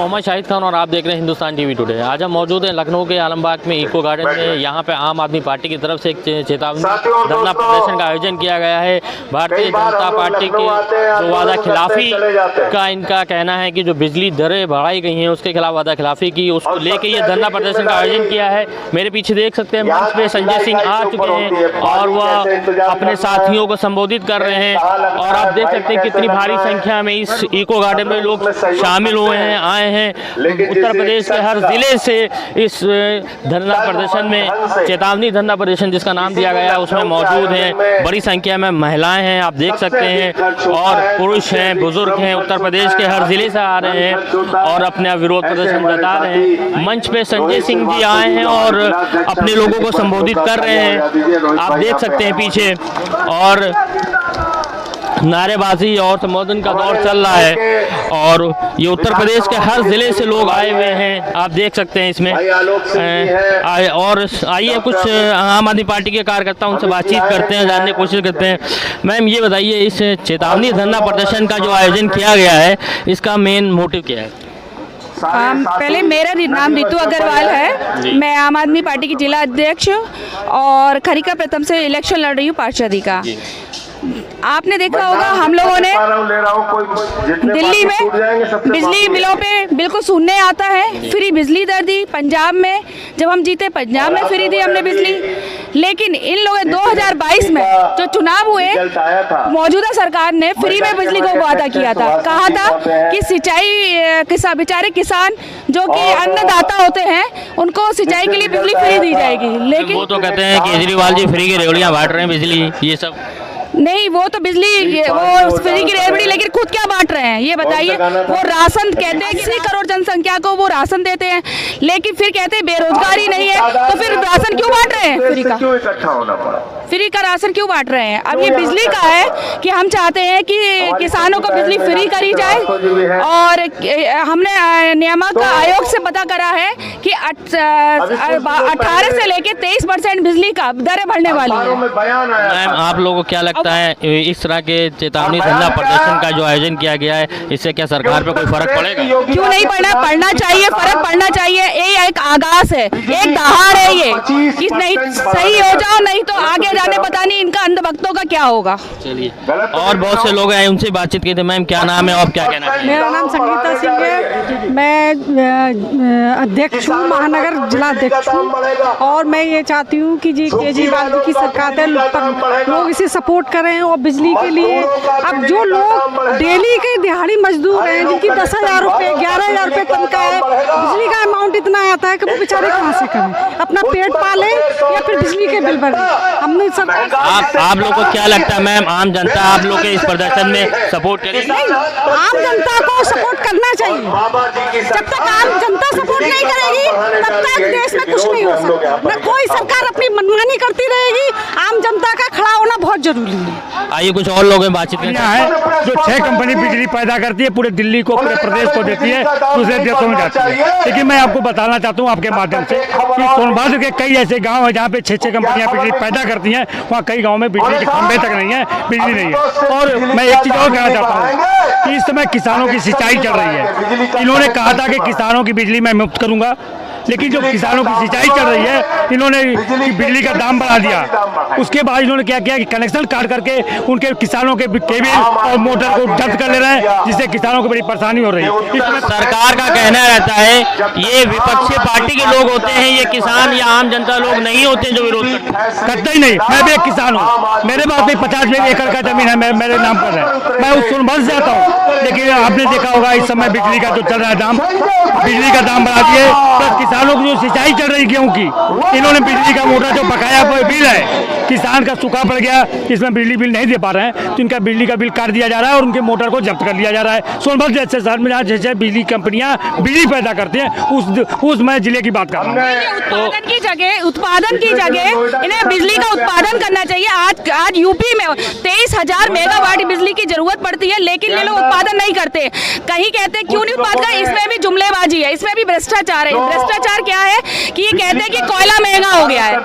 मोहम्मद शाहिद खान और आप देख रहे हैं हिंदुस्तान टीवी टुडे। आज हम मौजूद हैं लखनऊ के आलमबाग में इको गार्डन में। यहाँ पे आम आदमी पार्टी की तरफ से एक चेतावनी धरना प्रदर्शन का आयोजन किया गया है। भारतीय जनता पार्टी के जो वादा खिलाफी का इनका कहना है कि जो बिजली दरें बढ़ाई गई हैं उसके खिलाफ वादा खिलाफी की, उसको लेके ये धरना प्रदर्शन का आयोजन किया है। मेरे पीछे देख सकते हैं मंच पे संजय सिंह आ चुके हैं और वह अपने साथियों को संबोधित कर रहे हैं। और आप देख सकते हैं कितनी भारी संख्या में इस इको गार्डन में लोग शामिल हुए हैं, आए हैं। उत्तर प्रदेश के हर जिले से इस धरना प्रदर्शन में, चेतावनी धरना प्रदर्शन जिसका नाम दिया गया है, उसमें मौजूद हैं। बड़ी संख्या में महिलाएं हैं, आप देख सकते हैं, और पुरुष हैं, बुजुर्ग हैं। उत्तर प्रदेश के हर जिले से आ रहे हैं और अपना विरोध प्रदर्शन जता रहे हैं। मंच पे संजय सिंह जी आए हैं और अपने लोगों को संबोधित कर रहे हैं, आप देख सकते हैं पीछे। और नारेबाजी और संबोधन का दौर चल रहा है और ये उत्तर प्रदेश के हर जिले से लोग आए हुए हैं, आप देख सकते हैं इसमें। और आइए कुछ आम आदमी पार्टी के कार्यकर्ता उनसे बातचीत करते हैं, जानने की कोशिश करते हैं। मैम ये बताइए, इस चेतावनी धरना प्रदर्शन का जो आयोजन किया गया है इसका मेन मोटिव क्या है? पहले मेरा नाम रितु अग्रवाल है, मैं आम आदमी पार्टी की जिला अध्यक्ष और खरीका प्रथम से इलेक्शन लड़ रही हूँ पार्षदी का। आपने देखा होगा हम लोगों ने दिल्ली में बिजली बिलों पे बिल्कुल सुनने आता है, फ्री बिजली दर दी। पंजाब में जब हम जीते पंजाब में फ्री दी हमने बिजली। लेकिन इन लोगों ने 2022 में जो चुनाव हुए, मौजूदा सरकार ने फ्री में बिजली को वादा किया था। कहा था कि सिंचाई बेचारे किसान जो कि अन्नदाता होते हैं उनको सिंचाई के लिए बिजली फ्री दी जाएगी। लेकिन वो तो कहते हैं केजरीवाल जी फ्री की रेवड़ियां बांट रहे हैं बिजली, ये सब नहीं, वो तो बिजली वो फ्री की रेवड़ी, लेकिन खुद क्या बांट रहे हैं ये बताइए। वो राशन कहते हैं 80 करोड़ जनसंख्या को वो राशन देते हैं, लेकिन फिर कहते हैं बेरोजगारी नहीं है, तो फिर राशन क्यों बांट रहे हैं? फ्री का राशन क्यों बांट रहे हैं? अब ये बिजली का है कि हम चाहते हैं कि किसानों को बिजली फ्री करी जाए। और हमने नियामक आयोग से पता करा है कि 18 से लेके 23% बिजली का दरें बढ़ने वाली है। मैम आप लोगों को क्या लगता है इस तरह के चेतावनी धरना प्रदर्शन का जो आयोजन किया गया है, इससे क्या सरकार पे कोई फर्क पड़ेगा? क्यों नहीं पड़ना चाहिए, फर्क पड़ना चाहिए। ये एक आगाज है, एक दहाड़ है ये कि नहीं सही हो जाओ, नहीं तो आगे जाने पता नहीं इनका अंधभक्तों का क्या होगा। चलिए, और बहुत से लोग हैं उनसे बातचीत की थी। मैम क्या नाम है और क्या कहना है? मेरा नाम संगीता सिंह है, मैं अध्यक्ष हूँ, महानगर जिला अध्यक्ष हूँ। और मैं ये चाहती हूँ कि जी केजरीवाल जी की सरकार है, लोग इसे सपोर्ट कर रहे हैं। और बिजली के लिए अब जो लोग डेली के दिहाड़ी मजदूर हैं जिनकी 10,000 रुपये 11,000 रुपये तनख्वाह है, बिजली का अमाउंट इतना आता है कि वो बेचारे कहाँ से करें, अपना पेट पालें या फिर बिजली के बिल भरें। हमने सब आप लोग को क्या लगता है मैम, आम जनता आप लोग के इस प्रदर्शन में सपोर्ट करेगी? आम जनता को सपोर्ट करना चाहिए। जब तक आम जनता सपोर्ट नहीं करेगी तब तक देश में कुछ नहीं हो सकता। न कोई सरकार अपनी मनमानी करती रहेगी, आम जनता का खड़ा होना बहुत जरूरी है। आइए कुछ और लोग बातचीत है जो 6 कंपनी बिजली पैदा करती है, पूरे दिल्ली को, पूरे प्रदेश को देती है, दूसरे देशों में जाती है। लेकिन मैं आपको बताना चाहता हूँ आपके माध्यम से कि सोनभद्र के कई ऐसे गांव हैं जहाँ पे 6 कंपनियां बिजली पैदा करती हैं, वहाँ कई गाँव में बिजली के खंभे तक नहीं है, बिजली नहीं है। और मैं एक चीज और कहना चाहता हूँ कि इस समय किसानों की सिंचाई चल रही है। इन्होंने कहा था कि किसानों की बिजली मैं मुफ्त करूंगा, लेकिन जो किसानों की सिंचाई चल रही है इन्होंने बिजली का दाम बढ़ा दिया। उसके बाद इन्होंने क्या किया कि कनेक्शन काट करके उनके किसानों के केबल और मोटर को जब्त कर ले रहे हैं, जिससे किसानों को बड़ी परेशानी हो रही है। इसमें सरकार का कहना रहता है ये विपक्षी पार्टी के लोग होते हैं, ये किसान या आम जनता लोग नहीं होते जो विरोध करते ही नहीं। मैं भी एक किसान हूँ, मेरे पास भी 50 एकड़ का जमीन है, मेरे नाम पर है। मैं उस सोनभद्र से आता हूँ, लेकिन आपने देखा होगा इस समय बिजली का जो चल रहा है दाम, बिजली का दाम बढ़ा दिए। प्लस किसानों की जो सिंचाई चल रही गेहूं की, इन्होंने बिजली का मोटा जो बकाया बिल है, किसान का सूखा पड़ गया, इसमें बिजली बिल नहीं दे पा रहे हैं, तो इनका बिजली का बिल काट दिया जा रहा है और उनके मोटर को जब्त कर लिया जा रहा है। सोनभद्र जैसे शहर में जैसे बिजली कंपनियां बिजली पैदा करती हैं, उस मैं जिले की बात कर रहा हूँ। उत्पादन की जगह इन्हें बिजली का उत्पादन करना चाहिए। आज यूपी में 23,000 मेगावाट बिजली की जरूरत पड़ती है, लेकिन ये लोग उत्पादन नहीं करते। कहीं कहते हैं क्यों नहीं उत्पादन, इसमें भी जुमलेबाजी है, इसमें भी भ्रष्टाचार है। भ्रष्टाचार क्या है कि ये कहते हैं कि कोयला महंगा हो गया है,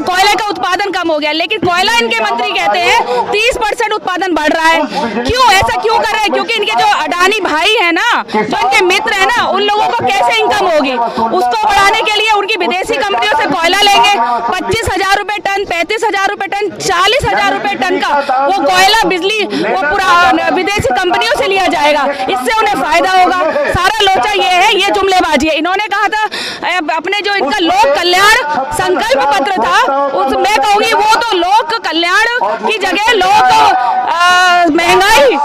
कोयले का उत्पादन कम हो गया, लेकिन कोयला इनके मंत्री कहते हैं 30% उत्पादन बढ़ रहा है। क्यों ऐसा क्यों कर रहे हैं? क्योंकि इनके जो अडानी भाई है ना, जो इनके मित्र है ना, उन लोगों को कैसे इनकम होगी, उसको बढ़ाने के लिए उनकी विदेशी कंपनियों से कोयला लेंगे। 25,000 रुपए टन, 35,000 रुपए टन, 40,000 रुपए टन का वो कोयला बिजली वो पूरा विदेशी कंपनियों से लिया जाएगा, इससे उन्हें फायदा होगा। सारा लोचा ये है, ये जुमलेबाजी है। इन्होंने कहा था अपने जो इनका लोक कल्याण संकल्प पत्र था, उस मैं कहूंगी वो तो लोक कल्याण की जगह लोक महंगाई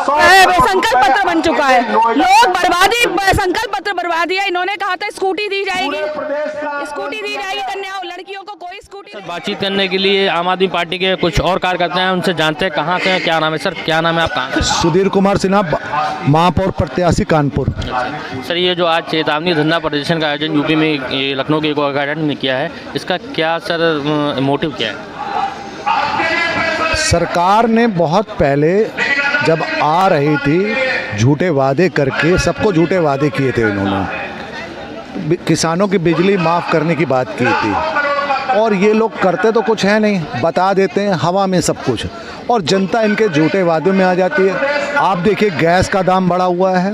संकल्प पत्र बन चुका है। लोग बर्बादी संकल्प पत्र बर्बादी है। इन्होंने कहा था स्कूटी दी जाएगी कन्याओं लड़कियों को कोई स्कूटी। बातचीत करने के लिए आम आदमी पार्टी के कुछ और कार्यकर्ता हैं, उनसे जानते हैं कहाँ से हैं, क्या नाम है सर, क्या नाम है आपका? सुधीर कुमार सिन्हा, महापौर प्रत्याशी कानपुर। सर ये जो आज चेतावनी धरना प्रदर्शन का आयोजन यूपी में लखनऊ के इको गार्डन में किया है, इसका क्या सर मोटिव क्या है? सरकार ने बहुत पहले जब आ रही थी झूठे वादे करके, सबको झूठे वादे किए थे इन्होंने, किसानों की बिजली माफ़ करने की बात की थी, और ये लोग करते तो कुछ है नहीं, बता देते हैं हवा में सब कुछ, और जनता इनके झूठे वादों में आ जाती है। आप देखिए गैस का दाम बढ़ा हुआ है,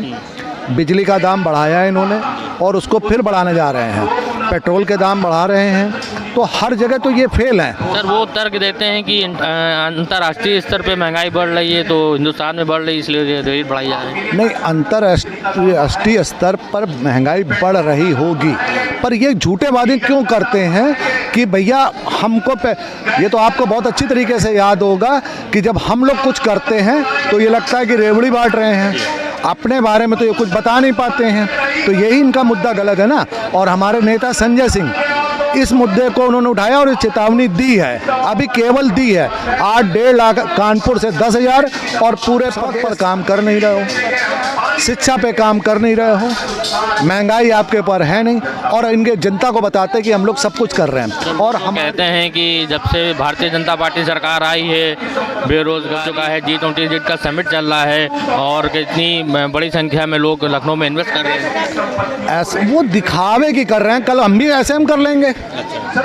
बिजली का दाम बढ़ाया है इन्होंने, और उसको फिर बढ़ाने जा रहे हैं, पेट्रोल के दाम बढ़ा रहे हैं, तो हर जगह तो ये फेल है। सर वो तर्क देते हैं कि अंतर्राष्ट्रीय स्तर पे महंगाई बढ़ रही है तो हिंदुस्तान में बढ़ रही है, इसलिए रेट बढ़ाई जा रही है। नहीं, अंतर्राष्ट्रीय स्तर पर महंगाई बढ़ रही होगी, पर ये झूठे वादे क्यों करते हैं कि भैया हमको ये तो आपको बहुत अच्छी तरीके से याद होगा कि जब हम लोग कुछ करते हैं तो ये लगता है कि रेवड़ी बांट रहे हैं, अपने बारे में तो ये कुछ बता नहीं पाते हैं, तो यही इनका मुद्दा गलत है ना। और हमारे नेता संजय सिंह इस मुद्दे को उन्होंने उठाया और चेतावनी दी है, अभी केवल दी है। 8-1.5 लाख कानपुर से 10,000 और पूरे पद पर काम कर नहीं रहे हो, शिक्षा पे काम कर नहीं रहे हो, महंगाई आपके ऊपर है नहीं, और इनके जनता को बताते हैं कि हम लोग सब कुछ कर रहे हैं। और हम कहते हैं कि जब से भारतीय जनता पार्टी सरकार आई है, बेरोजगार चुका है, G20 का समिट चल रहा है, और कितनी बड़ी संख्या में लोग लखनऊ में इन्वेस्ट कर रहे हैं। ऐसे वो दिखावे की कर रहे हैं, कल हम भी ऐसे हम कर लेंगे।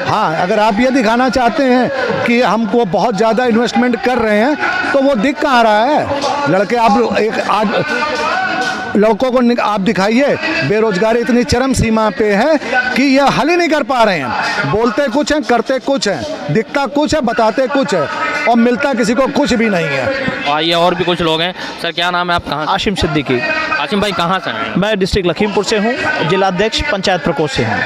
हाँ, अगर आप ये दिखाना चाहते हैं कि हमको बहुत ज़्यादा इन्वेस्टमेंट कर रहे हैं, तो वो दिख कहाँ रहा है? लड़के आप एक आज लड़कों को आप दिखाइए, बेरोजगारी इतनी चरम सीमा पे है कि ये हल ही नहीं कर पा रहे हैं। बोलते कुछ हैं, करते कुछ हैं, दिखता कुछ है, बताते कुछ है, और मिलता किसी को कुछ भी नहीं है। आइए और भी कुछ लोग हैं। सर क्या नाम है आप, कहाँ? आशिम सिद्दीकी। आशिम भाई कहाँ से हैं? मैं डिस्ट्रिक्ट लखीमपुर से हूँ, जिलाध्यक्ष पंचायत प्रकोष्ठ से हूँ।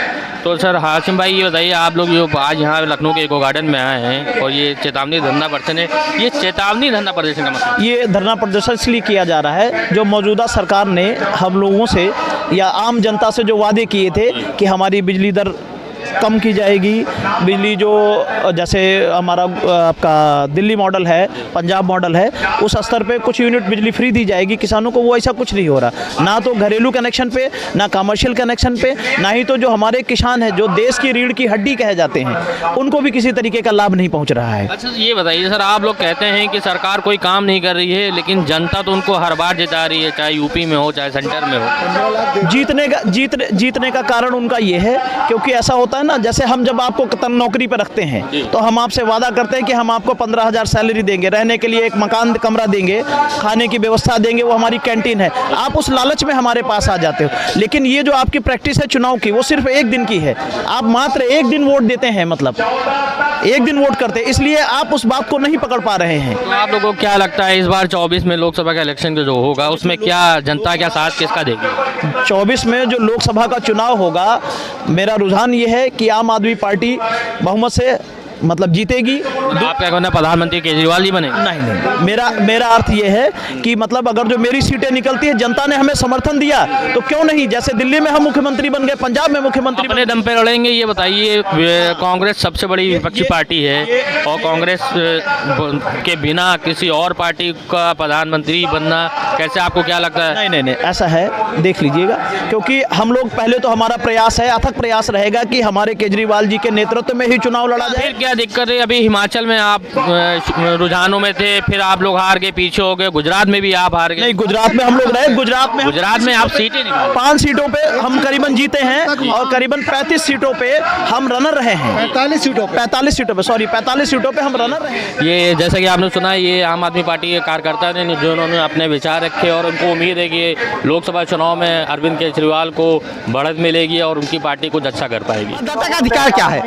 तो सर हाशिम भाई ये बताइए, आप लोग जो आज यहाँ लखनऊ के इको गार्डन में आए हैं और ये चेतावनी धरना प्रदर्शन है, ये चेतावनी धरना प्रदर्शन का मतलब? ये धरना प्रदर्शन इसलिए किया जा रहा है, जो मौजूदा सरकार ने हम लोगों से या आम जनता से जो वादे किए थे कि हमारी बिजली दर कम की जाएगी, बिजली जो जैसे हमारा आपका दिल्ली मॉडल है, पंजाब मॉडल है, उस स्तर पे कुछ यूनिट बिजली फ्री दी जाएगी किसानों को, वो ऐसा कुछ नहीं हो रहा। ना तो घरेलू कनेक्शन पे, ना कमर्शियल कनेक्शन पे, ना ही तो जो हमारे किसान हैं जो देश की रीढ़ की हड्डी कहे जाते हैं, उनको भी किसी तरीके का लाभ नहीं पहुँच रहा है। अच्छा ये बताइए सर, आप लोग कहते हैं कि सरकार कोई काम नहीं कर रही है, लेकिन जनता तो उनको हर बार जिता रही है, चाहे यूपी में हो चाहे सेंटर में हो। जीतने का कारण उनका ये है क्योंकि ऐसा होता है ना, जैसे हम जब आपको नौकरी पर रखते हैं तो हम आपसे वादा करते हैं कि हम आपको 15,000 सैलरी देंगे, रहने के लिए एक मकान कमरा देंगे, खाने की व्यवस्था देंगे, वो हमारी कैंटीन है। आप उस लालच में हमारे पास आ जाते हो, लेकिन ये जो आपकी प्रैक्टिस है चुनाव की, वो सिर्फ एक दिन की है। आप मात्र एक दिन वोट देते हैं, मतलब एक दिन वोट करते हैं, इसलिए आप उस बात को नहीं पकड़ पा रहे हैं। तो आप लोगों को क्या लगता है इस बार 24 में लोकसभा का इलेक्शन जो होगा, उसमें क्या जनता क्या साथ किसका देगी? 24 में जो लोकसभा का चुनाव होगा, मेरा रुझान ये है कि आम आदमी पार्टी बहुमत से मतलब जीतेगी। आप क्या कहना, प्रधानमंत्री केजरीवाल जी बने? नहीं, मेरा अर्थ ये है कि मतलब अगर जो मेरी सीटें निकलती है, जनता ने हमें समर्थन दिया तो क्यों नहीं, जैसे दिल्ली में हम मुख्यमंत्री बन गए, पंजाब में मुख्यमंत्री अपने दम पे लड़ेंगे। ये बताइए, कांग्रेस सबसे बड़ी विपक्षी पार्टी है और कांग्रेस के बिना किसी और पार्टी का प्रधानमंत्री बनना कैसे, आपको क्या लगता है? नहीं, ऐसा है, देख लीजिएगा, क्योंकि हम लोग पहले तो हमारा प्रयास है, अथक प्रयास रहेगा कि हमारे केजरीवाल जी के नेतृत्व में ही चुनाव लड़ा जाए। क्या दिक्कत है? अभी हिमाचल में आप रुझानों में थे, फिर आप लोग हार गए, पीछे हो गए। गुजरात में भी आप हार गए। नहीं, गुजरात में हम लोग रहे। गुजरात में आप सीटें नहीं पाए। 5 सीटों पे हम करीबन जीते हैं और करीबन 35 सीटों पे हम रनर रहे हैं। 45 सीटों पे हम रनर रहे हैं। ये जैसा कि आपने सुना, ये आम आदमी पार्टी के कार्यकर्ता ने जिन्होंने अपने विचार रखे और उनको उम्मीद है कि लोकसभा चुनाव में अरविंद केजरीवाल को बढ़त मिलेगी और उनकी पार्टी कुछ अच्छा कर पाएगी। मतदाता का अधिकार क्या है?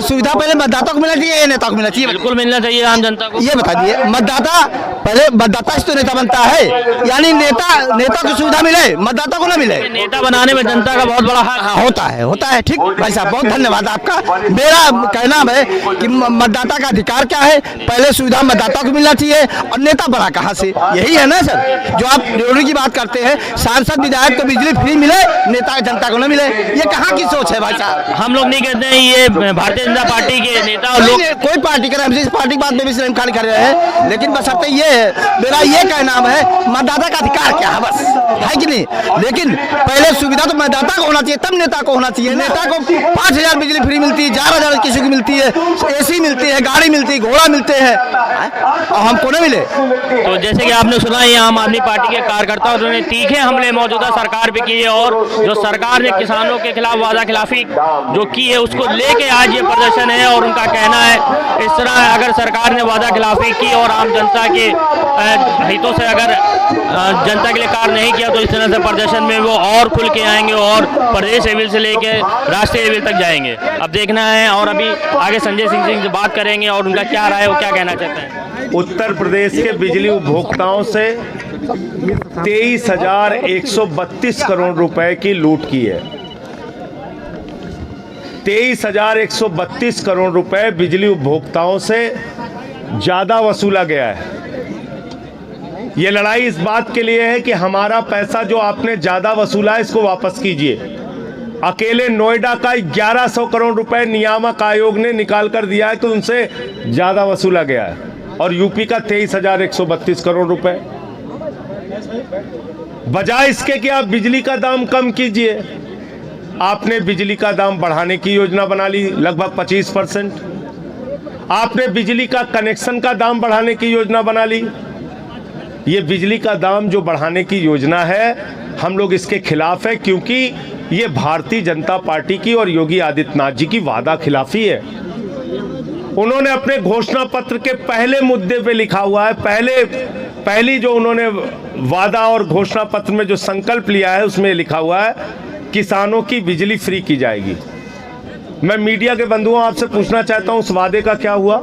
सुविधा पहले मतदाता को मिलना चाहिए या नेता को मिलना चाहिए? बिल्कुल मिलना चाहिए आम जनता को। ये बता दिए, मतदाता पहले मतदाता से तो नेता बनता है, यानी नेता को सुविधा मिले, मतदाता को ना मिले। नेता बनाने में जनता का बहुत बड़ा हाथ होता है। ठीक भाई साहब, बहुत धन्यवाद आपका। मेरा कहना है कि मतदाता का अधिकार क्या है, पहले सुविधा मतदाता को मिलना चाहिए और नेता बड़ा कहाँ से? यही है ना सर, जो आप रेवड़ी की बात करते हैं, सांसद विधायक को बिजली फ्री मिले, नेता जनता को न मिले, ये कहाँ की सोच है भाई साहब? हम लोग नहीं कहते हैं ये भारतीय जनता पार्टी के नेता और लोग कोई पार्टी करे, हम इस पार्टी की बात में भी सिर्फ खाली कर रहे हैं, लेकिन बशर्ते ये है, मेरा ये कहना है मतदाता का अधिकार क्या है, बस है कि नहीं? लेकिन पहले सुविधा तो मतदाता को होना चाहिए, तब नेता को होना चाहिए। नेता को 5,000 बिजली फ्री मिलती है, 4,000 किसी को मिलती है, AC मिलती है, गाड़ी मिलती है, घोड़ा मिलते हैं, और हमको न मिले। तो जैसे कि आपने सुना, ये आम आदमी पार्टी के कार्यकर्ता उन्होंने तीखे हमले मौजूदा सरकार पे किए और जो सरकार ने किसानों के खिलाफ वादा खिलाफी जो की है उसको लेके आज ये प्रदर्शन है। और उनका कहना है इस तरह अगर सरकार ने वादा खिलाफी की और आम जनता के हितों से अगर जनता के लिए कार्य नहीं किया तो इस तरह से प्रदर्शन में वो और खुल के आएंगे और प्रदेश लेवल से लेके राष्ट्रीय लेवल तक जाएंगे। अब देखना है। और अभी आगे संजय सिंह से बात करेंगे और उनका क्या राय है, वो क्या कहना चाहते हैं। उत्तर प्रदेश के बिजली उपभोक्ताओं से 23,132 करोड़ रुपए की लूट की है। 23,132 करोड़ रुपए बिजली उपभोक्ताओं से ज़्यादा वसूला गया है। ये लड़ाई इस बात के लिए है कि हमारा पैसा जो आपने ज़्यादा वसूला है इसको वापस कीजिए। अकेले नोएडा का 1100 करोड़ रुपए नियामक आयोग ने निकाल कर दिया है कि उनसे ज़्यादा वसूला गया है, और यूपी का 23,132 करोड़ रुपए। बजाय इसके कि आप बिजली का दाम कम कीजिए, आपने बिजली का दाम बढ़ाने की योजना बना ली लगभग 25%। आपने बिजली का कनेक्शन का दाम बढ़ाने की योजना बना ली। ये बिजली का दाम जो बढ़ाने की योजना है, हम लोग इसके खिलाफ है, क्योंकि ये भारतीय जनता पार्टी की और योगी आदित्यनाथ जी की वादा खिलाफी है। उन्होंने अपने घोषणा पत्र के पहले मुद्दे पे लिखा हुआ है, पहली जो उन्होंने वादा और घोषणा पत्र में जो संकल्प लिया है उसमें लिखा हुआ है किसानों की बिजली फ्री की जाएगी। मैं मीडिया के बंधुओं आपसे पूछना चाहता हूं, उस वादे का क्या हुआ?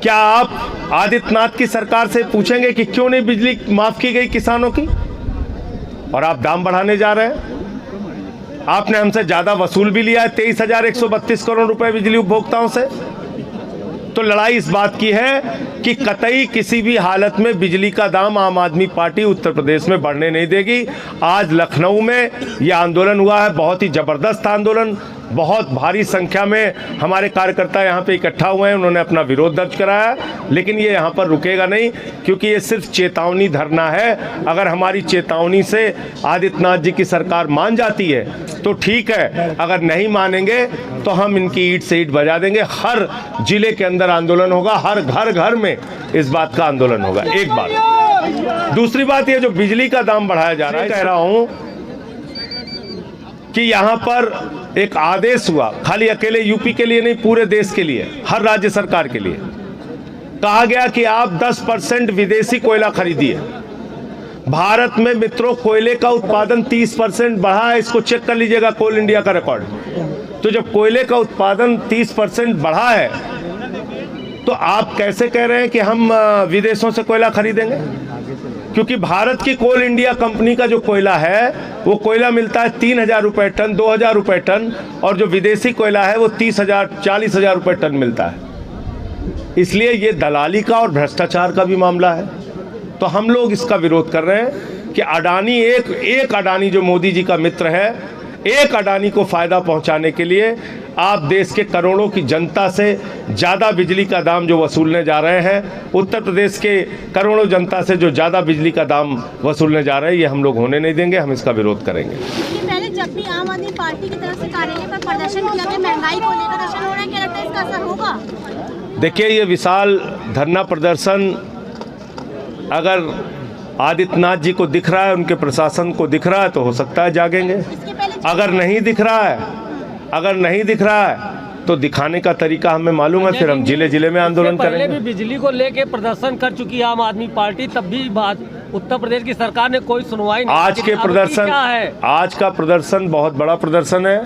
क्या आप आदित्यनाथ की सरकार से पूछेंगे कि क्यों नहीं बिजली माफ की गई किसानों की, और आप दाम बढ़ाने जा रहे हैं? आपने हमसे ज्यादा वसूल भी लिया है 23,132 करोड़ रुपए बिजली उपभोक्ताओं से। तो लड़ाई इस बात की है कि कतई किसी भी हालत में बिजली का दाम आम आदमी पार्टी उत्तर प्रदेश में बढ़ने नहीं देगी। आज लखनऊ में यह आंदोलन हुआ है, बहुत ही जबरदस्त आंदोलन, बहुत भारी संख्या में हमारे कार्यकर्ता यहाँ पे इकट्ठा हुए हैं, उन्होंने अपना विरोध दर्ज कराया। लेकिन ये यहाँ पर रुकेगा नहीं, क्योंकि ये सिर्फ चेतावनी धरना है। अगर हमारी चेतावनी से आदित्यनाथ जी की सरकार मान जाती है तो ठीक है, अगर नहीं मानेंगे तो हम इनकी ईंट से ईंट बजा देंगे। हर जिले के अंदर आंदोलन होगा, हर घर घर में इस बात का आंदोलन होगा। एक बात। दूसरी बात, ये जो बिजली का दाम बढ़ाया जा रहा है, कह रहा हूं कि यहाँ पर एक आदेश हुआ, खाली अकेले यूपी के लिए नहीं, पूरे देश के लिए, हर राज्य सरकार के लिए कहा गया कि आप 10% विदेशी कोयला खरीदिए। भारत में मित्रों कोयले का उत्पादन 30% बढ़ा है, इसको चेक कर लीजिएगा कोल इंडिया का रिकॉर्ड। तो जब कोयले का उत्पादन 30% बढ़ा है तो आप कैसे कह रहे हैं कि हम विदेशों से कोयला खरीदेंगे? क्योंकि भारत की कोल इंडिया कंपनी का जो कोयला है वो कोयला मिलता है 3,000 रुपये टन, 2,000 रुपये टन, और जो विदेशी कोयला है वो 30,000 40,000 रुपये टन मिलता है। इसलिए ये दलाली का और भ्रष्टाचार का भी मामला है। तो हम लोग इसका विरोध कर रहे हैं कि अडानी एक अडानी जो मोदी जी का मित्र है, एक अडानी को फायदा पहुंचाने के लिए आप देश के करोड़ों की जनता से ज़्यादा बिजली का दाम जो वसूलने जा रहे हैं, उत्तर प्रदेश के करोड़ों जनता से जो ज़्यादा बिजली का दाम वसूलने जा रहे हैं, ये हम लोग होने नहीं देंगे, हम इसका विरोध करेंगे। जब भी आम आदमी पार्टी की तरफ से कार्यालय पर प्रदर्शन किया गया, महंगाई को लेकर प्रदर्शन हो रहा है, क्या लगता है इसका असर होगा? देखिए, ये विशाल धरना प्रदर्शन अगर आदित्यनाथ जी को दिख रहा है, उनके प्रशासन को दिख रहा है, तो हो सकता है जागेंगे। अगर नहीं दिख रहा है तो दिखाने का तरीका हमें मालूम है, फिर हम जिले जिले में आंदोलन करेंगे। पहले भी बिजली को लेके प्रदर्शन कर चुकी है आम आदमी पार्टी, तब भी उत्तर प्रदेश की सरकार ने कोई सुनवाई नहीं। आज का प्रदर्शन बहुत बड़ा प्रदर्शन है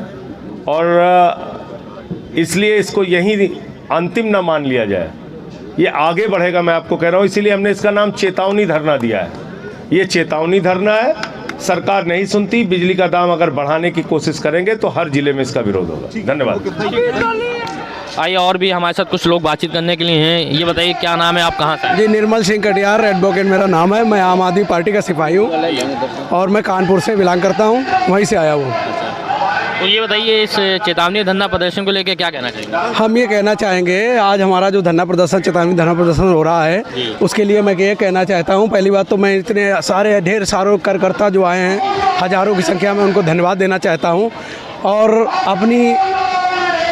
और इसलिए इसको यही अंतिम न मान लिया जाए, ये आगे बढ़ेगा, मैं आपको कह रहा हूँ। इसीलिए हमने इसका नाम चेतावनी धरना दिया है। ये चेतावनी धरना है, सरकार नहीं सुनती, बिजली का दाम अगर बढ़ाने की कोशिश करेंगे तो हर जिले में इसका विरोध होगा। धन्यवाद। आइए, और भी हमारे साथ कुछ लोग बातचीत करने के लिए हैं। ये बताइए, क्या नाम है, आप कहाँ से? जी, निर्मल सिंह कटियार, एडवोकेट मेरा नाम है। मैं आम आदमी पार्टी का सिपाही हूँ और मैं कानपुर से बिलोंग करता हूँ, वहीं से आया हूँ। तो ये बताइए, इस चेतावनी धरना प्रदर्शन को लेकर क्या कहना चाहिए? हम ये कहना चाहेंगे, आज हमारा जो धरना प्रदर्शन, चेतावनी धरना प्रदर्शन हो रहा है, उसके लिए मैं ये कहना चाहता हूँ, पहली बात तो मैं इतने सारे ढेर सारे कार्यकर्ता जो आए हैं, हज़ारों की संख्या में, उनको धन्यवाद देना चाहता हूँ। और अपनी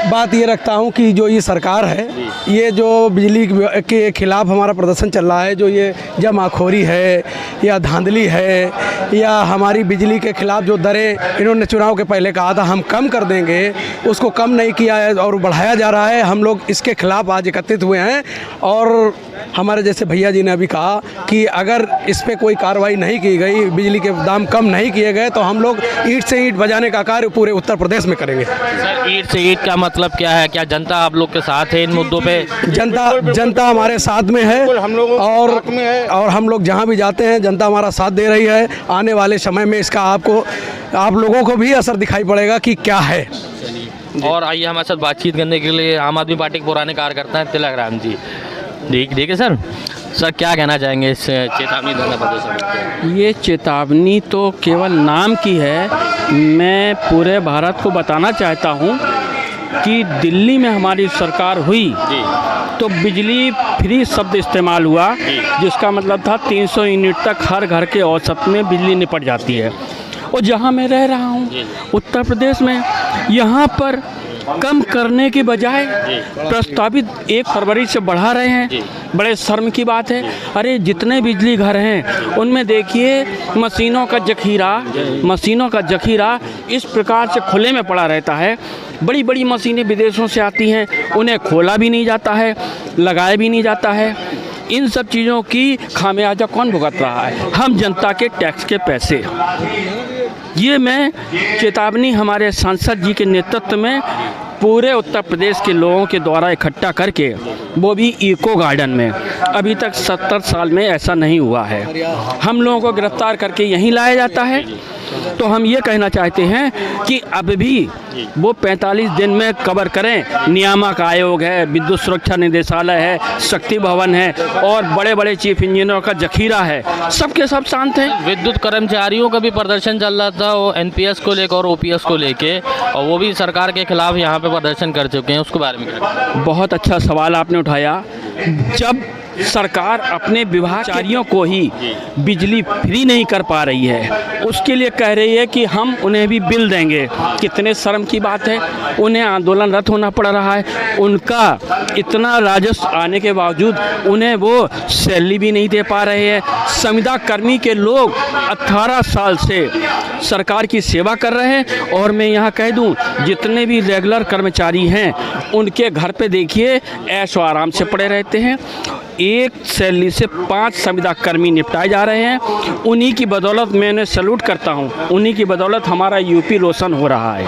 बात ये रखता हूँ कि जो ये सरकार है, ये जो बिजली के खिलाफ हमारा प्रदर्शन चल रहा है, जो ये जमाखोरी है या धांधली है या हमारी बिजली के खिलाफ जो दरें इन्होंने चुनाव के पहले कहा था हम कम कर देंगे, उसको कम नहीं किया है और बढ़ाया जा रहा है। हम लोग इसके खिलाफ आज एकत्रित हुए हैं और हमारे जैसे भैया जी ने अभी कहा कि अगर इस पर कोई कार्रवाई नहीं की गई, बिजली के दाम कम नहीं किए गए, तो हम लोग ईंट से ईंट बजाने का कार्य पूरे उत्तर प्रदेश में करेंगे। सर, ईंट से ईंट का मतलब क्या है? क्या जनता आप लोग के साथ है इन मुद्दों पे? जनता हमारे साथ में है और हम लोग जहाँ भी जाते हैं जनता हमारा साथ दे रही है। आने वाले समय में इसका आप लोगों को भी असर दिखाई पड़ेगा कि क्या है। और आइए, हमारे साथ बातचीत करने के लिए आम आदमी पार्टी के पुराने कार्यकर्ता हैं तिलक राम जी। ठीक है सर, क्या कहना चाहेंगे इस चेतावनी धरना प्रदर्शन पर? ये चेतावनी तो केवल नाम की है। मैं पूरे भारत को बताना चाहता हूँ कि दिल्ली में हमारी सरकार हुई तो बिजली फ्री शब्द इस्तेमाल हुआ, जिसका मतलब था 300 यूनिट तक हर घर के औसत में बिजली निपट जाती है। और जहाँ मैं रह रहा हूँ उत्तर प्रदेश में, यहाँ पर कम करने के बजाय प्रस्तावित 1 फरवरी से बढ़ा रहे हैं। बड़े शर्म की बात है। अरे जितने बिजली घर हैं उनमें देखिए मशीनों का जखीरा इस प्रकार से खुले में पड़ा रहता है। बड़ी बड़ी मशीनें विदेशों से आती हैं, उन्हें खोला भी नहीं जाता है, लगाया भी नहीं जाता है। इन सब चीज़ों की खामियाजा कौन भुगत रहा है? हम जनता के टैक्स के पैसे। ये मैं चेतावनी हमारे सांसद जी के नेतृत्व में पूरे उत्तर प्रदेश के लोगों के द्वारा इकट्ठा करके, वो भी इको गार्डन में, अभी तक 70 साल में ऐसा नहीं हुआ है। हम लोगों को गिरफ्तार करके यहीं लाया जाता है। तो हम ये कहना चाहते हैं कि अब भी वो 45 दिन में कवर करें। नियामक आयोग है, विद्युत सुरक्षा निदेशालय है, शक्ति भवन है और बड़े बड़े चीफ इंजीनियर का जखीरा है, सबके सब शांत हैं। विद्युत कर्मचारियों का भी प्रदर्शन चल रहा था, वो एनपीएस को लेकर और ओपीएस को लेके, और वो भी सरकार के खिलाफ यहाँ पे प्रदर्शन कर चुके हैं। उसके बारे में बहुत अच्छा सवाल आपने उठाया। जब सरकार अपने विभागचारियों को ही बिजली फ्री नहीं कर पा रही है, उसके लिए कह रही है कि हम उन्हें भी बिल देंगे। कितने शर्म की बात है। उन्हें आंदोलनरत होना पड़ रहा है, उनका इतना राजस्व आने के बावजूद उन्हें वो सैलरी भी नहीं दे पा रहे हैं। संविदा कर्मी के लोग 18 साल से सरकार की सेवा कर रहे हैं। और मैं यहाँ कह दूँ, जितने भी रेगुलर कर्मचारी हैं उनके घर पे देखिए ऐशो आराम से पड़े रहते हैं। एक सैलरी से 5 संविदा कर्मी निपटाए जा रहे हैं। उन्हीं की बदौलत मैं उन्हें सैल्यूट करता हूं, उन्हीं की बदौलत हमारा यूपी रोशन हो रहा है।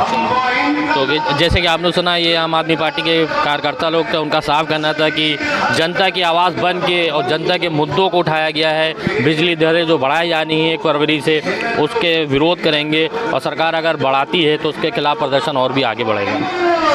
तो जैसे कि आपने सुना, ये आम आदमी पार्टी के कार्यकर्ता लोग थे, उनका साफ कहना था कि जनता की आवाज़ बन के और जनता के मुद्दों को उठाया गया है। बिजली दरें जो बढ़ाई जानी है 1 फरवरी से, उसके विरोध करेंगे और सरकार अगर बढ़ाती है तो उसके खिलाफ प्रदर्शन और भी आगे बढ़ेगा।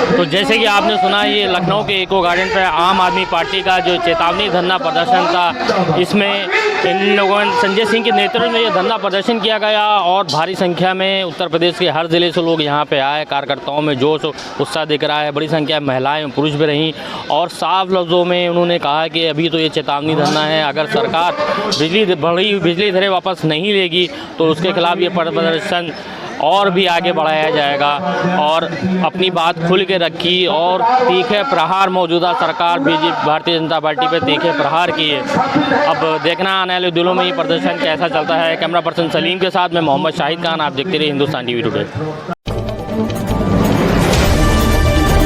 तो जैसे कि आपने सुना, ये लखनऊ के इको गार्डन पर आम आदमी पार्टी का जो चेतावनी धरना प्रदर्शन था, इसमें इन लोगों ने संजय सिंह के नेतृत्व में ये धरना प्रदर्शन किया गया और भारी संख्या में उत्तर प्रदेश के हर ज़िले से लोग यहाँ पे आए। कार्यकर्ताओं में जोश उत्साह दिख रहा है, बड़ी संख्या में महिलाएं पुरुष भी रहीं और साफ लफ्ज़ों में उन्होंने कहा कि अभी तो ये चेतावनी धरना है, अगर सरकार बिजली दरें वापस नहीं लेगी तो उसके खिलाफ ये प्रदर्शन और भी आगे बढ़ाया जाएगा और अपनी बात खुल के रखी और तीखे प्रहार मौजूदा सरकार बीजेपी भारतीय जनता पार्टी पे तीखे प्रहार किए। अब देखना आने वाले दिनों में ये प्रदर्शन कैसा चलता है। कैमरा पर्सन सलीम के साथ मैं मोहम्मद शाहिद खान, आप देखते रहिए हिंदुस्तान टीवी टुडे।